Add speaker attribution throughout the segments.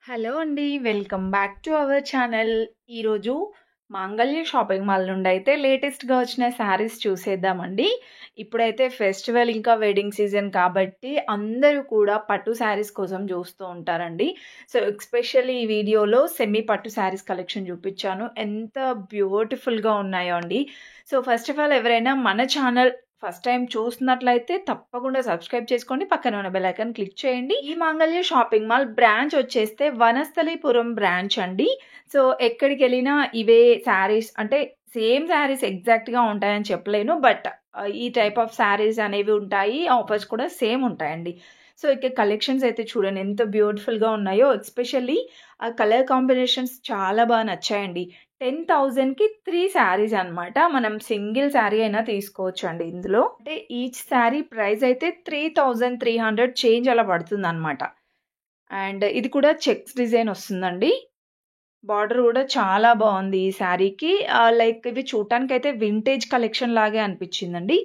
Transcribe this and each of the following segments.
Speaker 1: Hello అండి. Welcome back to our channel. ఈరోజు మాంగళ్య షాపింగ్ మాల్ నుండి అయితే లేటెస్ట్‌గా వచ్చిన శారీస్ చూసేద్దామండి. ఇప్పుడైతే ఫెస్టివల్ ఇంకా వెడ్డింగ్ సీజన్ కాబట్టి అందరూ కూడా పట్టు శారీస్ కోసం చూస్తూ ఉంటారండి. సో, ఎస్పెషల్లీ ఈ వీడియోలో సెమీ పట్టు శారీస్ కలెక్షన్ చూపించాను. ఎంత బ్యూటిఫుల్‌గా ఉన్నాయో అండి. సో, ఫస్ట్ ఆఫ్ ఆల్ ఎవరైనా మన ఛానల్ ఫస్ట్ టైమ్ చూస్తున్నట్లయితే తప్పకుండా సబ్స్క్రైబ్ చేసుకోండి. పక్కన ఉన్న బెల్ ఐకాన్ క్లిక్ చేయండి. ఈ మాంగళ్య షాపింగ్ మాల్ బ్రాంచ్ వచ్చేస్తే వనస్థలిపురం బ్రాంచ్ అండి. సో, ఎక్కడికెళ్ళినా ఇవే శారీస్ అంటే సేమ్ శారీస్ ఎగ్జాక్ట్‌గా ఉంటాయని చెప్పలేను. బట్ ఈ టైప్ ఆఫ్ శారీస్ అనేవి ఉంటాయి. ఆఫర్స్ కూడా సేమ్ ఉంటాయండి. సో, ఇక కలెక్షన్స్ అయితే చూడండి ఎంత బ్యూటిఫుల్‌గా ఉన్నాయో. ఎస్పెషల్లీ ఆ కలర్ కాంబినేషన్స్ చాలా బాగా నచ్చాయండి. 10,000కి 3 శారీస్ అనమాట. మనం సింగిల్ శారీ అయినా తీసుకోవచ్చండి ఇందులో. అంటే ఈచ్ శారీ ప్రైస్ అయితే 3,300 చేంజ్ అలా పడుతుందనమాట. అండ్ ఇది కూడా చెక్స్ డిజైన్ వస్తుందండి. బార్డర్ కూడా చాలా బాగుంది ఈ శారీకి. లైక్ ఇవి చూడటానికైతే వింటేజ్ కలెక్షన్ లాగే అనిపించిందండి.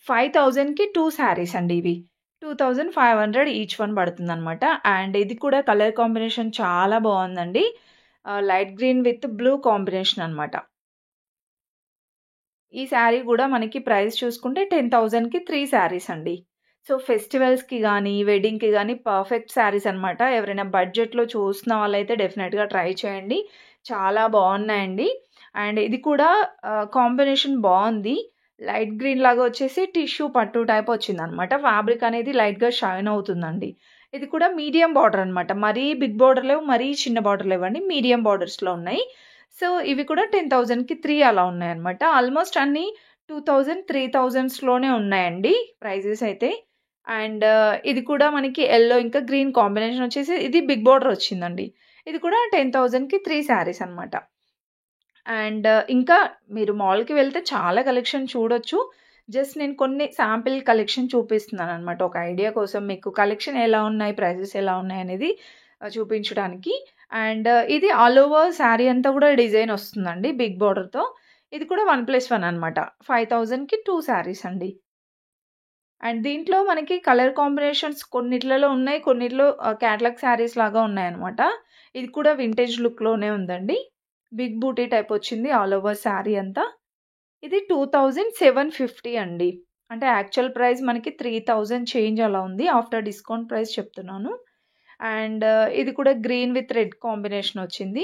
Speaker 1: 5,000కి 2 శారీస్ అండి ఇవి. 2,500 ఈచ్ వన్ పడుతుందనమాట. అండ్ ఇది కూడా కలర్ కాంబినేషన్ చాలా బాగుందండి. Light green with blue combination అనమాట. ఈ శారీ కూడా మనకి ప్రైస్ చూసుకుంటే 10,000కి 3 శారీస్ అండి. సో, ఫెస్టివల్స్‌కి గానీ, వెడ్డింగ్‌కి గానీ పర్ఫెక్ట్ శారీస్ అనమాట. ఎవరైనా బడ్జెట్‌లో చూస్తున్న వాళ్ళైతే డెఫినెట్‌గా ట్రై చేయండి. చాలా బాగున్నాయండి. అండ్ ఇది కూడా కాంబినేషన్ బావుంది. లైట్ గ్రీన్ లాగా వచ్చేసి టిష్యూ పట్టు టైప్ వచ్చిందనమాట. ఫ్యాబ్రిక్ అనేది లైట్‌గా షైన్ అవుతుందండి. ఇది కూడా మీడియం బార్డర్ అనమాట. మరీ బిగ్ బార్డర్ లేవు, మరీ చిన్న బార్డర్ లేవండి. మీడియం బార్డర్స్‌లో ఉన్నాయి. సో, ఇవి కూడా 10,000కి 3 అలా ఉన్నాయన్నమాట. ఆల్మోస్ట్ అన్నీ 2,000, 3,000స్‌లోనే ఉన్నాయండి ప్రైజెస్ అయితే. అండ్ ఇది కూడా మనకి యెల్లో ఇంకా గ్రీన్ కాంబినేషన్ వచ్చేసి ఇది బిగ్ బార్డర్ వచ్చిందండి. ఇది కూడా 10,000కి 3 శారీస్ అనమాట. అండ్ ఇంకా మీరు మాల్‌కి వెళ్తే చాలా కలెక్షన్ చూడొచ్చు. జస్ట్ నేను కొన్ని శాంపిల్ కలెక్షన్ చూపిస్తున్నాననమాట. ఒక ఐడియా కోసం మీకు కలెక్షన్ ఎలా ఉన్నాయి, ప్రైజెస్ ఎలా ఉన్నాయనేది చూపించడానికి. అండ్ ఇది ఆల్ ఓవర్ శారీ అంతా కూడా డిజైన్ వస్తుందండి బిగ్ బార్డర్‌తో. ఇది కూడా 1+1 అనమాట. 5,000కి 2 శారీస్ అండి. అండ్ దీంట్లో మనకి కలర్ కాంబినేషన్స్ కొన్నిట్లలో ఉన్నాయి. కొన్నిట్లో క్యాటలాగ్ శారీస్ లాగా ఉన్నాయన్నమాట. ఇది కూడా వింటేజ్ లుక్‌లోనే ఉందండి. బిగ్ బూటీ టైప్ వచ్చింది ఆల్ ఓవర్ శారీ అంతా. ఇది 2,750 అండి. అంటే యాక్చువల్ ప్రైస్ మనకి 3,000 చేంజ్ అలా ఉంది. ఆఫ్టర్ డిస్కౌంట్ ప్రైస్ చెప్తున్నాను. అండ్ ఇది కూడా గ్రీన్ విత్ రెడ్ కాంబినేషన్ వచ్చింది.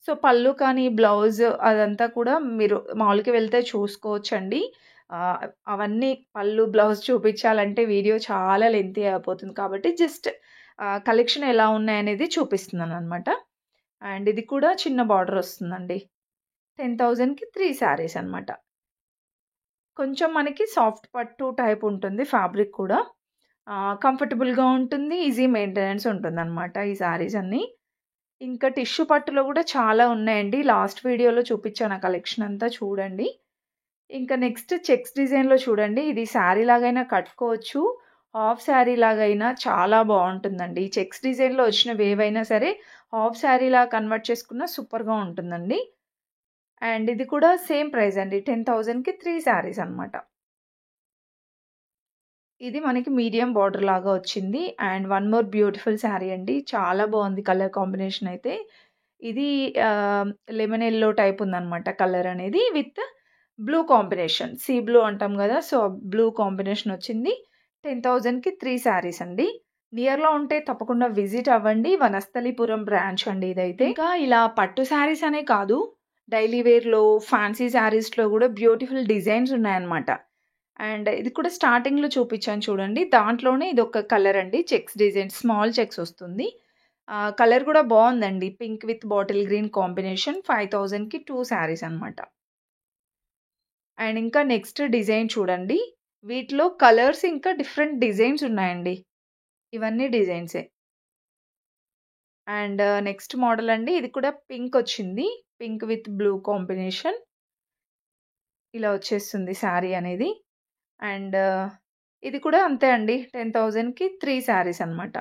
Speaker 1: సో, పళ్ళు కానీ, బ్లౌజ్ అదంతా కూడా మీరు మాల్‌కి వెళ్తే చూసుకోవచ్చండి. ఆహ్, అవన్నీ పళ్ళు, బ్లౌజ్ చూపించాలంటే వీడియో చాలా లెంతీ అయిపోతుంది. కాబట్టి జస్ట్ కలెక్షన్ ఎలా ఉన్నాయనేది చూపిస్తున్నాననమాట. అండ్ ఇది కూడా చిన్న బార్డర్ వస్తుందండి. 10,000కి 3 శారీస్ అనమాట. కొంచెం మనకి సాఫ్ట్ పట్టు టైప్ ఉంటుంది ఫ్యాబ్రిక్ కూడా. కంఫర్టబుల్‌గా ఉంటుంది. ఈజీ మెయింటెనెన్స్ ఉంటుందనమాట ఈ శారీస్ అన్నీ. ఇంకా టిష్యూ పట్టులో కూడా చాలా ఉన్నాయండి. లాస్ట్ వీడియోలో చూపించాను ఆ కలెక్షన్ అంతా చూడండి. ఇంకా నెక్స్ట్ చెక్స్ డిజైన్‌లో చూడండి. ఇది శారీ లాగైనా కట్టుకోవచ్చు. హాఫ్ శారీ లాగైనా చాలా బావుంటుందండి. ఈ చెక్స్ డిజైన్‌లో వచ్చినవేవైనా సరే హాఫ్ శారీలా కన్వర్ట్ చేసుకున్న సూపర్‌గా ఉంటుందండి. అండ్ ఇది కూడా సేమ్ ప్రైస్ అండి. 10,000కి 3 శారీస్ అనమాట. ఇది మనకి మీడియం బార్డర్ లాగా వచ్చింది. And one more beautiful sari అండి. చాలా బావుంది కలర్ కాంబినేషన్ అయితే. ఇది లెమన్ యెల్లో టైప్ ఉందనమాట కలర్ అనేది with blue combination. Sea blue అంటాం గదా! సో, బ్లూ కాంబినేషన్ వచ్చింది. 10,000కి 3 శారీస్ అండి. నియర్‌లో ఉంటే తప్పకుండా విజిట్ అవ్వండి. వనస్థలిపురం బ్రాంచ్ అండి ఇదైతే. ఇంకా ఇలా పట్టు శారీస్ అనే కాదు, డైలీ వేర్‌లో, ఫ్యాన్సీ శారీస్‌లో గూడా బ్యూటిఫుల్ డిజైన్స్ ఉన్నాయన్నమాట. అండ్ ఇది కూడా స్టార్టింగ్‌లో చూపించాను చూడండి. దాంట్లోనే ఇదొక కలర్ అండి. చెక్స్ డిజైన్ స్మాల్ చెక్స్ వస్తుంది. కలర్ కూడా బావుందండి. Pink with bottle green combination 5,000కి 2 శారీస్ అనమాట. అండ్ ఇంకా నెక్స్ట్ డిజైన్ చూడండి. వీటిలో కలర్స్ ఇంకా డిఫరెంట్ డిజైన్స్ ఉన్నాయండి. ఇవన్నీ డిజైన్సే. అండ్ నెక్స్ట్ మోడల్ అండి. ఇది కూడా పింక్ వచ్చింది. Pink with blue combination. ఇలా వచ్చేస్తుంది శారీ అనేది. అండ్ ఇది కూడా అంతే అండి. 10,000కి 3 శారీస్ అనమాట.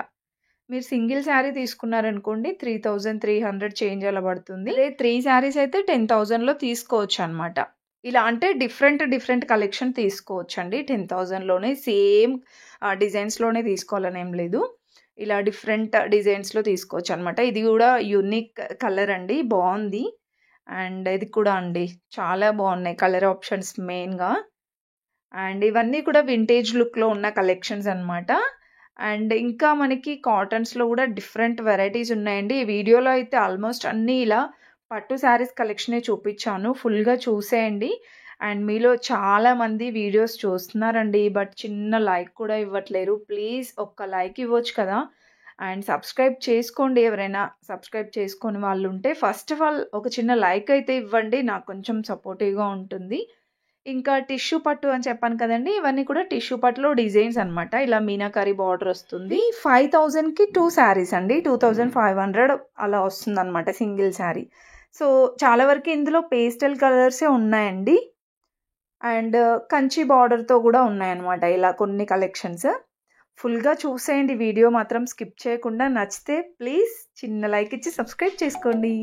Speaker 1: మీరు సింగిల్ శారీ తీసుకున్నారనుకోండి 3,300 చేంజ్ అలా పడుతుంది. అదే 3 శారీస్ అయితే 10,000లో తీసుకోవచ్చనమాట. ఇలా అంటే డిఫరెంట్ కలెక్షన్ తీసుకోవచ్చండి. 10,000లోనే సేమ్ డిజైన్స్‌లోనే తీసుకోవాలని ఏం లేదు. ఇలా డిఫరెంట్ డిజైన్స్‌లో తీసుకోవచ్చనమాట. ఇది గూడా యూనిక్ కలర్ అండి. బావుంది. అండ్ ఇది కూడా అండి. చాలా బావున్నాయి కలర్ ఆప్షన్స్ మెయిన్‌గా. అండ్ ఇవన్నీ కూడా వింటేజ్ లుక్‌లో ఉన్న కలెక్షన్స్ అనమాట. అండ్ ఇంకా మనకి కాటన్స్‌లో గూడా డిఫరెంట్ వెరైటీస్ ఉన్నాయండి. ఈ వీడియోలో అయితే ఆల్మోస్ట్ అన్నీ ఇలా పట్టు శారీస్ కలెక్షనే చూపిచ్చాను. ఫుల్‌గా చూసేయండి. అండ్ మీలో చాలామంది వీడియోస్ చూస్తున్నారండి. బట్ చిన్న లైక్ కూడా ఇవ్వట్లేరు. ప్లీజ్ ఒక్క లైక్ ఇవ్వచ్చు కదా! అండ్ సబ్స్క్రైబ్ చేసుకోండి ఎవరైనా సబ్స్క్రైబ్ చేసుకోని వాళ్ళుంటే. ఫస్ట్ ఆఫ్ ఆల్ ఒక చిన్న లైక్ అయితే ఇవ్వండి. నాకు కొంచెం సపోర్టివ్‌గా ఉంటుంది. ఇంకా టిష్యూ పట్టు అని చెప్పాను కదండీ! ఇవన్నీ కూడా టిష్యూ పట్టులో డిజైన్స్ అనమాట. ఇలా మీనాకరి బార్డర్ వస్తుంది. 5000కి 2 శారీస్ అండి. 2500 అలా వస్తుందనమాట సింగిల్ శారీ. సో, చాలా వరకు ఇందులో పేస్టల్ కలర్సే ఉన్నాయండి. అండ్ కంచి బార్డర్‌తో గూడా ఉన్నాయన్నమాట ఇలా కొన్ని కలెక్షన్స్. ఫుల్‌గా చూసేయండి వీడియో మాత్రం స్కిప్ చేయకుండా. నచ్చితే ప్లీజ్ చిన్న లైక్ ఇచ్చి సబ్స్క్రైబ్ చేసుకోండి.